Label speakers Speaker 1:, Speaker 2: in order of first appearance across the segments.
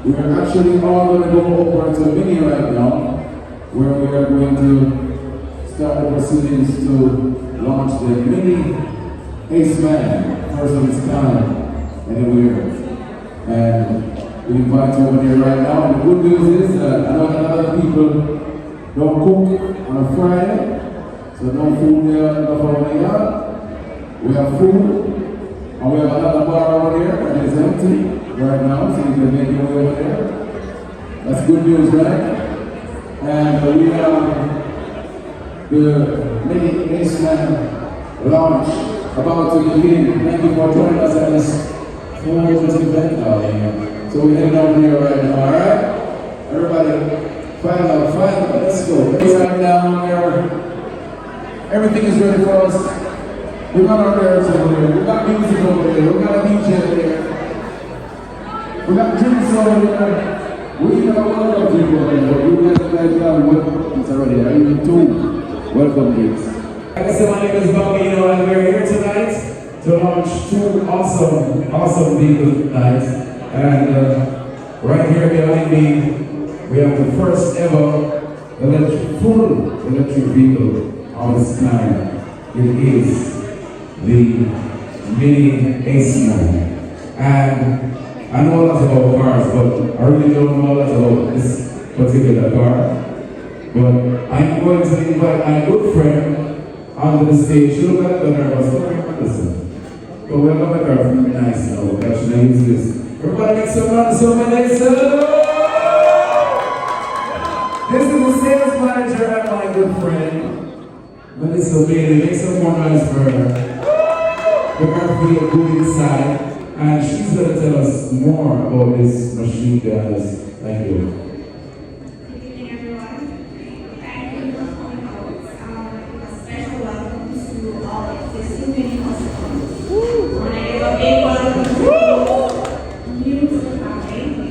Speaker 1: We're actually all going to go over to Mini right now, where we are going to start the proceedings to launch the Mini ACEMAN, first of its kind anywhere. And we invite you over here right now. And the good news is that I know that a lot of people don't cook on a Friday, so no food there in the home. We have food, and we have another bar over there that is empty right now, so you can make your way over there. That's good news, right? And we have the Mini ACEMAN launch about to begin. Thank you for joining us at this gorgeous event out here. So we're heading over here right now, alright? Everybody, file, let's go. Right now, everything is ready for us. We got our bears over there, we got music over there, we got a DJ there, we got drinks over there, we got a lot of people over there, but you guys got welcome. It's already there, you too. Welcome, kids.
Speaker 2: Like I said, my name is Bambino, and we're here tonight to launch two awesome vehicle nights. And right here behind me, we have the first ever full electric vehicle of its kind. It is the Mini ACEMAN. And I know a lot about cars, but I really don't know a lot about this particular car. But I'm going to invite my good friend onto the stage. She look like the nervous, listen. But we're going to make her feel nice now. Actually, use this. Everybody make some noise, so many. This is the sales manager and my good friend, Melissa Bailey. Make some more noise for her. We're going to feel good inside, and she's going to tell us more about this machine, guys. Thank you.
Speaker 3: Good evening, everyone. Thank you for coming out. A special welcome to all existing Mini customers. I want to give a big welcome to new to the family.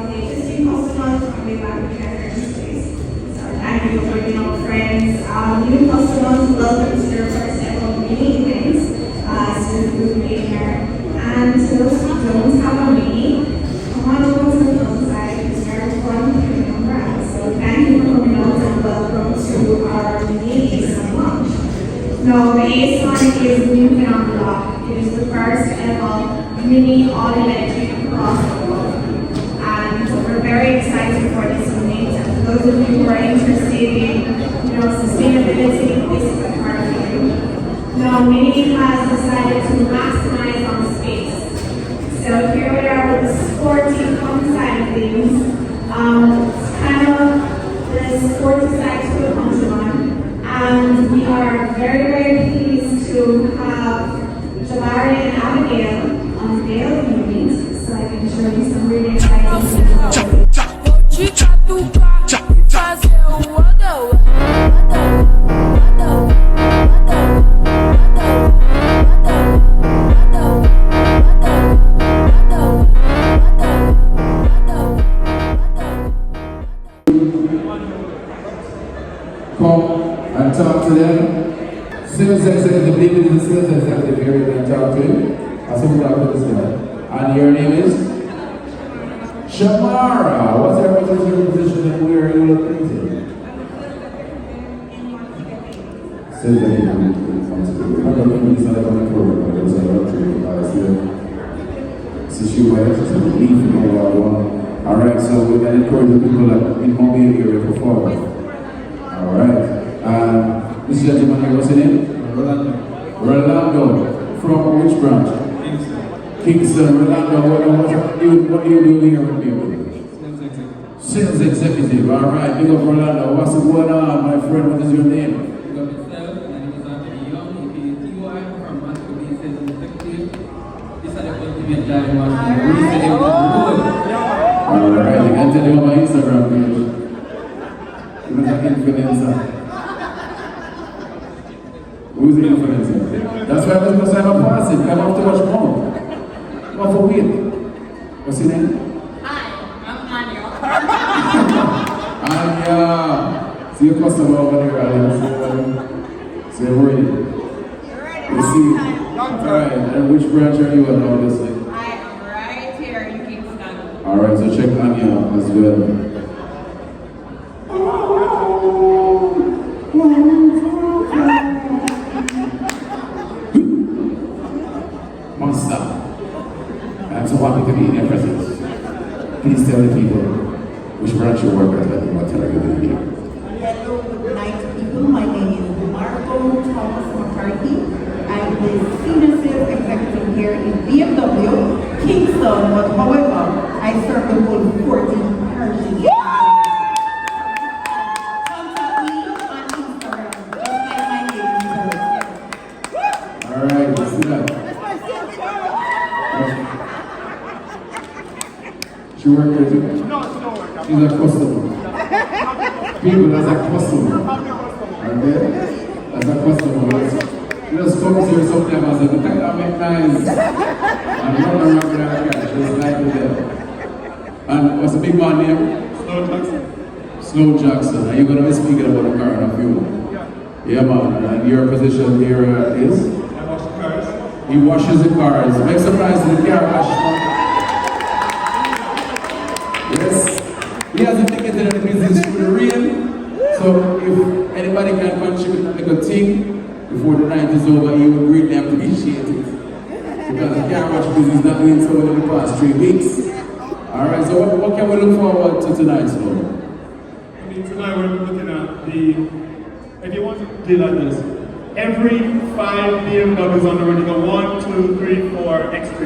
Speaker 3: The existing customers coming back to their space. So thank you for bringing up friends. New customers, welcome to their first ever Mini events. And to those who don't have a Mini, come on over to the film side. It's very fun to remember. So thank you for coming out and welcome to our Mini ACEMAN launch. Now, the ACEMAN is new kid on the block. It is the first ever Mini all-electric across the world. And we're very excited for this event. And for those of you who are interested in sustainability, this is the part for you. Now, Mini has decided to maximize on space. So here we are with the sporty fun side of things. It's kind of the sporty side to the countryman. And we are very pleased to have Jabari and Abigail unveil the unit. So I can show you some really exciting things.
Speaker 1: And talk to them. Sales executive, leave the sales executive here and talk to him. I said we talk to this guy. And your name is? Shamara. What's your position and where are you located? Sales executive. I don't know if he's not on the program, but it's a lot to so she went to leave from Alright, so we're going to encourage the people that in Mobile area to perform. Alright. This gentleman here, what's his name? Rolando. From which branch? Kingston. Rolando, what are you doing here with me? Sales executive. Alright, big up Rolando. What's going on, my friend? What is your name? Alright, you can tell you on my Instagram page. You're an influencer. Who's the influencer? That's why I'm supposed to have a passive. I have too much more. Come for weight. What's your name?
Speaker 3: Hi, I'm Anya.
Speaker 1: Anya. See your customer over there, Anya. So you're ready. You see? Alright, and which branch are you at, obviously?
Speaker 3: I am right here in Kingston.
Speaker 1: Alright, so check Anya as well. Monster, I'm so happy to be in your presence. Please tell the people which branch you work at and what are you doing here.
Speaker 4: Hello, good night, people. My name is Marco Thomas McCarthy. I'm the Senior Sales Executive here in BMW Kingston, but however, I serve the whole 14 parishes. Contact me on Instagram, just like my name is.
Speaker 1: Alright, let's do that. She work here too? She's a customer. People, that's a customer. Okay? That's a customer. You just come here sometimes and say, "Look at that, make nice." And run around with that guy, just like with them. And what's the big man name?
Speaker 5: Slow Jackson.
Speaker 1: Slow Jackson. Are you going to be speaking about the car in a few? Yeah, man. And your position here is?
Speaker 5: I wash the cars.
Speaker 1: He washes the cars. Make surprise in the car wash. Yes. He has a ticket in the business through the rain. So if anybody can contribute to make a thing before the night is over, he will greatly appreciate it. Because the car wash business is not doing so well in the past 3 weeks. Alright, so what can we look forward to tonight, Slow?
Speaker 5: I mean, tonight we're looking at if you want to do like this, every 5 BMWs on the road, you go 1, 2, 3, 4, X3.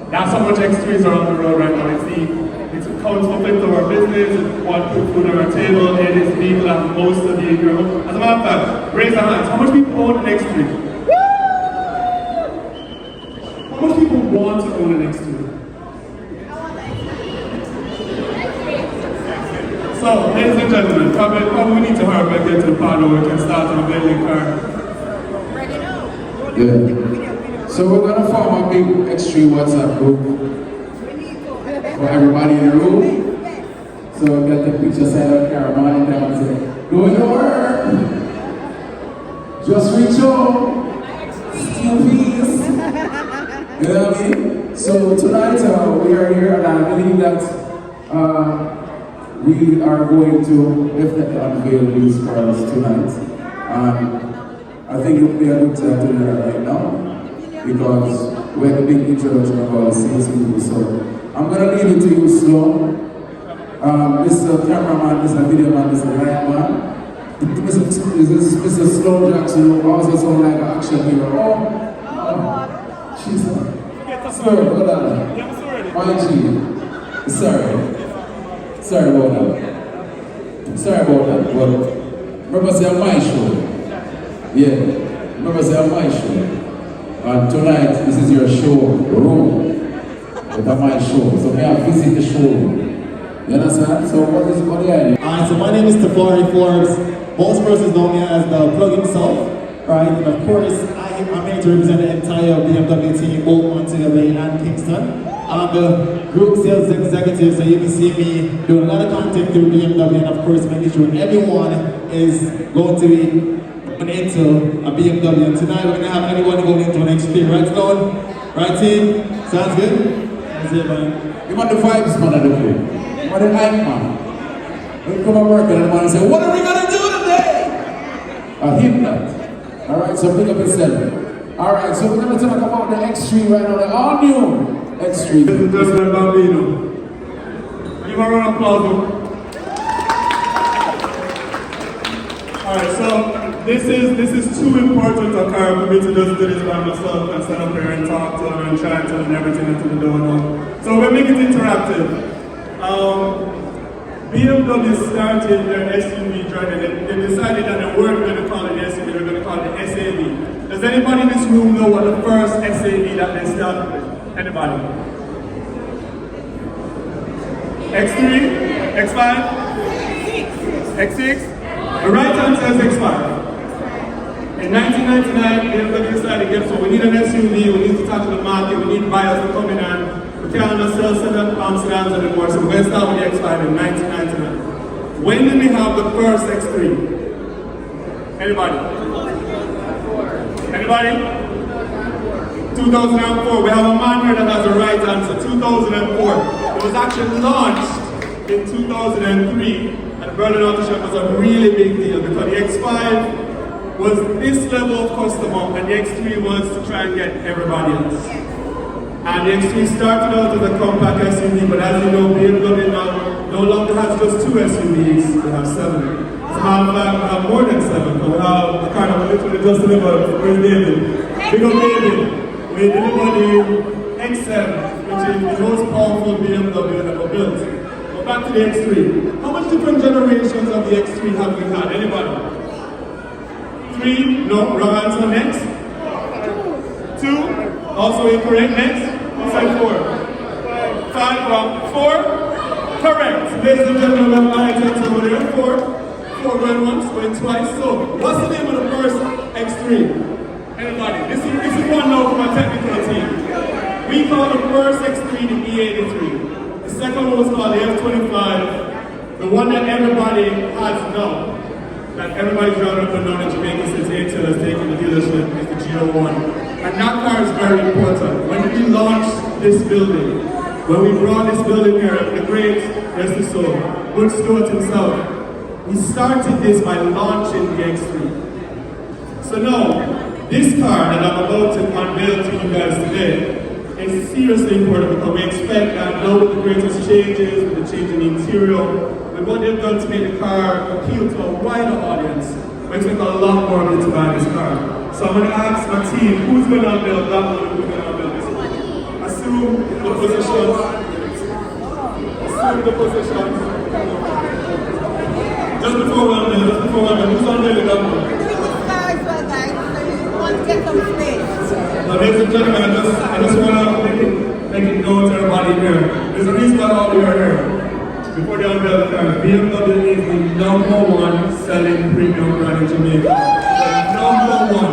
Speaker 5: That's how much X3s are on the road right now. It's accounts for fifth of our business, it's what put food on our table, it is legal at most of the Europe. As a matter of fact, raise your hands. How much people own an X3? How much people want to own an X3? So, ladies and gentlemen, probably we need to hurry up and get to the part where we can start unveiling car.
Speaker 1: Yeah. So we're going to form a big X3 WhatsApp group for everybody in the room. So we got the picture side of Caramel down and say, going to work. Just reach home. Still peace. You know what I mean? So tonight we are here and I believe that we are going to definitely unveil these cars tonight. I think it would be a good time to do that right now because we had a big introduction of our sales people. So I'm going to leave it to you, Slow. Mr. Cameraman, Mr. Video Man, Mr. Light Man. Mr. Slow Jackson, who also sounds like an action hero. Oh, Jesus. Sorry, hold on. My G. Sorry about that. Sorry about that. But remember, say on my show. Yeah. Remember, say on my show. And tonight, this is your show room. It's my show. So may I visit the show. You understand? So what is the idea?
Speaker 6: Alright, so my name is Tafari Forbes. Most persons know me as the plug himself. Right? And of course, I'm here to represent the entire BMW team, both Montego Bay and Kingston. I'm the group sales executive, so you can see me doing a lot of content through BMW and of course making sure everyone is going to be going into a BMW. And tonight we're going to have everyone going into an X3, right Sloan? Right team? Sounds good? That's it, man.
Speaker 1: You want the vibes, man, of the crew. You want the hype, man. When you come to work and the man say, what are we going to do today? I hit that. Alright, so pick up yourself. Alright, so we're going to talk about the X3 right now, the all new X3.
Speaker 5: This is President Bambino. Give a round of applause. Alright, so this is too important a car for me to just do this by myself and stand up here and talk to them and try to tell them everything until the door now. So we're making it interactive. BMW started their SUV journey. They decided that they weren't going to call it SUV, they were going to call it SAV. Does anybody in this room know what the first SAV that they started with? Anybody? X3? X5? X6? The right answer is X5. In 1999, BMW decided, yes, so we need an SUV, we need to tackle the market, we need buyers to come in and we can't just sell sedans anymore, so we're going to start with the X5 in 1999. When did we have the first X3? Anybody? Anybody? 2004. We have a man here that has the right answer. 2004. It was actually launched in 2003, and Berlin Auto Show was a really big deal because the X5 was this level of customer, and the X3 was to try and get everybody else. And the X3 started out as a compact SUV, but as you know, BMW now no longer has just 2 SUVs, they have 7. As a matter of fact, we have more than 7, but we have a car that we literally just delivered. Where's David? Big up David. We delivered the X7, which is the most powerful BMW ever built. But back to the X3. How much different generations of the X3 have we had? Anybody? 3? No, wrong answer. Next. 2? Also incorrect. Next. Who said 4? 5 wrong. 4? Correct. Ladies and gentlemen, my attention over there. 4 going once, going twice. So, what's the name of the first X3? Anybody? This is one now from our technical team. We call the first X3 the E83. The second one was called the F25. The one that everybody has now, that everybody's driving up and down in Jamaica since ATL has taken the dealership, is the GO1. And that car is very important. When we launched this building, when we brought this building here, the great, rest his soul, Good Stewart himself, we started this by launching the X3. So now, this car that I'm about to unveil to you guys today is seriously important because we expect that now with the greatest changes, with the change in the interior, with what they've done to make the car appeal to a wider audience, we expect a lot more of you to buy this car. So I'm going to ask my team, who's going to unveil that one and who's going to unveil this one? Assume the positions. Assume the positions. Just before we unveil, who's unveiling that one?
Speaker 4: Get some space.
Speaker 5: Now, ladies and gentlemen, I just want to make it known to everybody here. There's a reason why all of you are here. Before they unveil the car, BMW is the #1 selling premium brand in Jamaica. #1.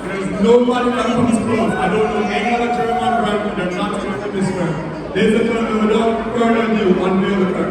Speaker 5: There's nobody that comes close. I don't know any other German brand, but they're not going to this way. Ladies and gentlemen, without further ado, unveil the car.